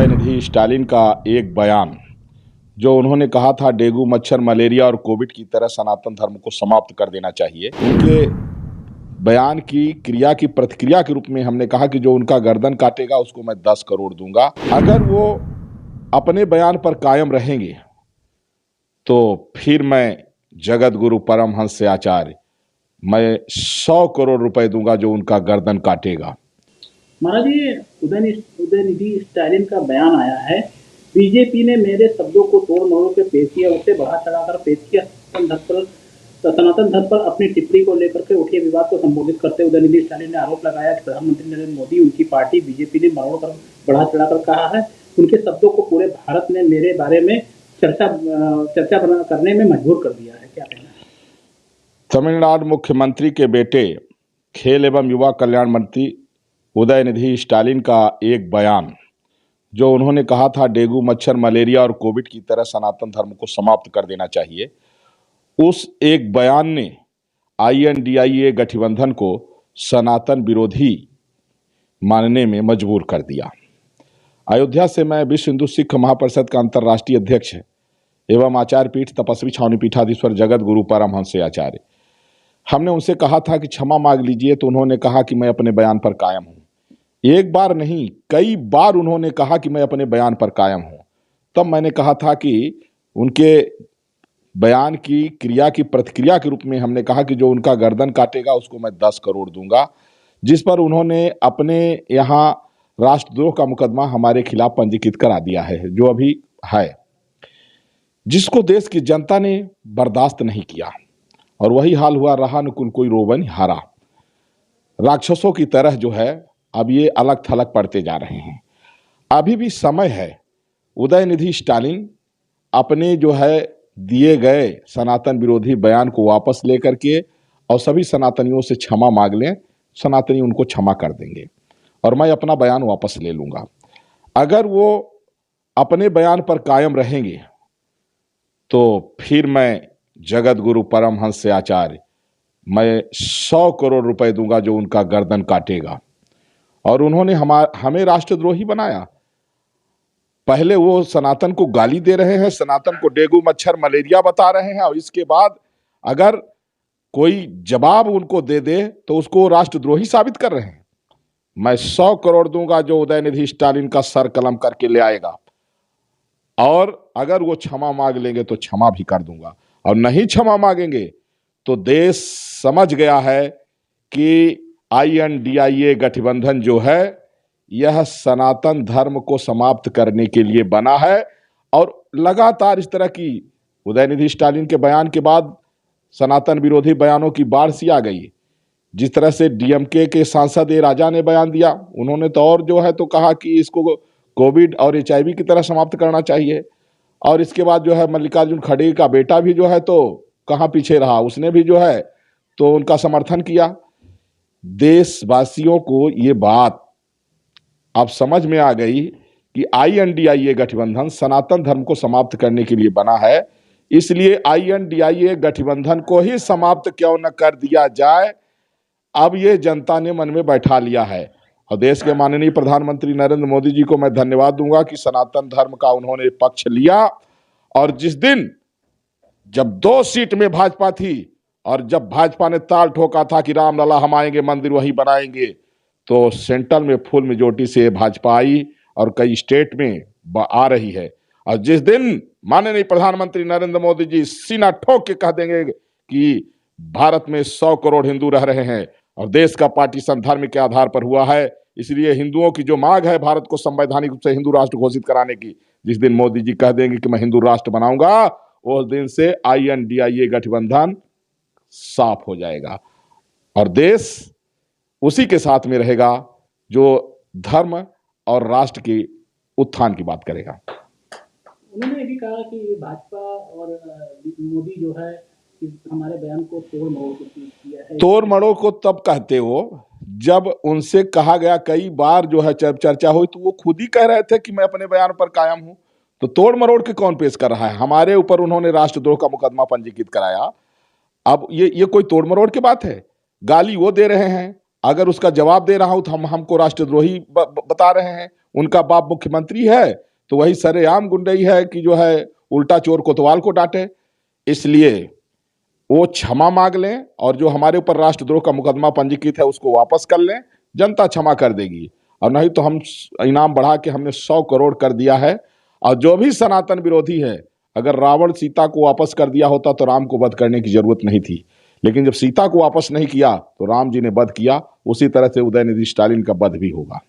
उदयनिधि स्टालिन का एक बयान जो उन्होंने कहा था डेंगू, मच्छर, मलेरिया और कोविड की तरह सनातन धर्म को समाप्त कर देना चाहिए। उनके बयान की क्रिया की प्रतिक्रिया के रूप में हमने कहा कि जो उनका गर्दन काटेगा उसको मैं 10 करोड़ दूंगा। अगर वो अपने बयान पर कायम रहेंगे तो फिर मैं जगत गुरु परमहंस से आचार्य मैं 100 करोड़ रुपए दूंगा जो उनका गर्दन काटेगा। महाराज, ये उदयनिधि स्टालिन का बयान आया है। बीजेपी ने मेरे शब्दों को तोड़ मरोड़ के पेश किया, उसे बढ़ा चढ़ाकर पेश किया। सनातन धर्म पर अपनी टिप्पणी को लेकर के उठे विवाद को संबोधित करते हुए उदयनिधि स्टालिन ने आरोप लगाया कि प्रधानमंत्री नरेंद्र मोदी, उनकी पार्टी बीजेपी ने मरोड़ कर बढ़ा चढ़ाकर कहा है। उनके शब्दों को पूरे भारत ने मेरे बारे में चर्चा करने में मजबूर कर दिया है। क्या कहना है? तमिलनाडु मुख्यमंत्री के बेटे, खेल एवं युवा कल्याण मंत्री उदयनिधि स्टालिन का एक बयान जो उन्होंने कहा था डेंगू, मच्छर, मलेरिया और कोविड की तरह सनातन धर्म को समाप्त कर देना चाहिए, उस एक बयान ने INDIA गठबंधन को सनातन विरोधी मानने में मजबूर कर दिया। अयोध्या से मैं विश्व हिंदू सिख महापरिषद का अंतर्राष्ट्रीय अध्यक्ष एवं आचार्य पीठ तपस्वी छावनी पीठाधीश्वर जगत गुरु परमहंस आचार्य, हमने उनसे कहा था कि क्षमा मांग लीजिए, तो उन्होंने कहा कि मैं अपने बयान पर कायम हूं। एक बार नहीं, कई बार उन्होंने कहा कि मैं अपने बयान पर कायम हूं। तब मैंने कहा था कि उनके बयान की क्रिया की प्रतिक्रिया के रूप में हमने कहा कि जो उनका गर्दन काटेगा उसको मैं 10 करोड़ दूंगा, जिस पर उन्होंने अपने यहाँ राष्ट्रद्रोह का मुकदमा हमारे खिलाफ पंजीकृत करा दिया है, जो अभी है, जिसको देश की जनता ने बर्दाश्त नहीं किया। और वही हाल हुआ, रहा अनुकूल कोई रोवन हारा। राक्षसों की तरह जो है अब ये अलग थलग पड़ते जा रहे हैं। अभी भी समय है, उदयनिधि स्टालिन अपने जो है दिए गए सनातन विरोधी बयान को वापस लेकर के और सभी सनातनियों से क्षमा मांग लें। सनातनी उनको क्षमा कर देंगे और मैं अपना बयान वापस ले लूंगा। अगर वो अपने बयान पर कायम रहेंगे तो फिर मैं जगत गुरु परमहंस से आचार्य मैं 100 करोड़ रुपए दूंगा जो उनका गर्दन काटेगा। और उन्होंने हमें राष्ट्रद्रोही बनाया। पहले वो सनातन को गाली दे रहे हैं, सनातन को डेंगू, मच्छर, मलेरिया बता रहे हैं, और इसके बाद अगर कोई जवाब उनको दे दे तो उसको राष्ट्रद्रोही साबित कर रहे हैं। मैं 100 करोड़ दूंगा जो उदयनिधि स्टालिन का सर कलम करके ले आएगा, और अगर वो क्षमा मांग लेंगे तो क्षमा भी कर दूंगा, और नहीं क्षमा मांगेंगे तो देश समझ गया है कि INDIA गठबंधन जो है यह सनातन धर्म को समाप्त करने के लिए बना है। और लगातार इस तरह की उदयनिधि स्टालिन के बयान के बाद सनातन विरोधी बयानों की बाढ़ सी आ गई। जिस तरह से DMK के सांसद ए राजा ने बयान दिया, उन्होंने तो और जो है तो कहा कि इसको कोविड और HIV की तरह समाप्त करना चाहिए। और इसके बाद जो है मल्लिकार्जुन खड़गे का बेटा भी जो है तो कहाँ पीछे रहा, उसने भी जो है तो उनका समर्थन किया। देशवासियों को ये बात अब समझ में आ गई कि INDIA गठबंधन सनातन धर्म को समाप्त करने के लिए बना है, इसलिए INDIA गठबंधन को ही समाप्त क्यों न कर दिया जाए, अब ये जनता ने मन में बैठा लिया है। और देश के माननीय प्रधानमंत्री नरेंद्र मोदी जी को मैं धन्यवाद दूंगा कि सनातन धर्म का उन्होंने पक्ष लिया। और जिस दिन जब 2 सीट में भाजपा थी और जब भाजपा ने ताल ठोका था कि रामलला हम आएंगे, मंदिर वहीं बनाएंगे, तो सेंट्रल में फुल मेजोरिटी से भाजपा आई और कई स्टेट में आ रही है। और जिस दिन माननीय प्रधानमंत्री नरेंद्र मोदी जी सीना ठोक के कह देंगे कि भारत में 100 करोड़ हिंदू रह रहे हैं और देश का पार्टीशन धर्म के आधार पर हुआ है, इसलिए हिंदुओं की जो मांग है भारत को संवैधानिक रूप से हिंदू राष्ट्र घोषित कराने की, जिस दिन मोदी जी कह देंगे कि मैं हिंदू राष्ट्र बनाऊंगा, उस दिन से INDIA गठबंधन साफ हो जाएगा और देश उसी के साथ में रहेगा जो धर्म और राष्ट्र के उत्थान की बात करेगा। उन्होंने ये भी कहा कि भाजपा और मोदी जो है हमारे बयान को तोड़ मरोड़ किया है। तोड़ मरोड़ को तब कहते हो जब उनसे कहा गया, कई बार जो है चर्चा हुई तो वो खुद ही कह रहे थे कि मैं अपने बयान पर कायम हूं, तो तोड़ मरोड़ के कौन पेश कर रहा है? हमारे ऊपर उन्होंने राष्ट्रद्रोह का मुकदमा पंजीकृत कराया। अब ये कोई तोड़ मरोड़ की बात है? गाली वो दे रहे हैं, अगर उसका जवाब दे रहा हूं तो हमको राष्ट्रद्रोही बता रहे हैं। उनका बाप मुख्यमंत्री है तो वही सरेआम गुंडई है कि जो है उल्टा चोर कोतवाल को डांटे। इसलिए वो क्षमा मांग लें और जो हमारे ऊपर राष्ट्रद्रोह का मुकदमा पंजीकृत है उसको वापस कर लें, जनता क्षमा कर देगी। और नहीं तो हम इनाम बढ़ा के हमने 100 करोड़ कर दिया है। और जो भी सनातन विरोधी है, अगर रावण सीता को वापस कर दिया होता तो राम को वध करने की जरूरत नहीं थी, लेकिन जब सीता को वापस नहीं किया तो राम जी ने वध किया। उसी तरह से उदयनिधि स्टालिन का वध भी होगा।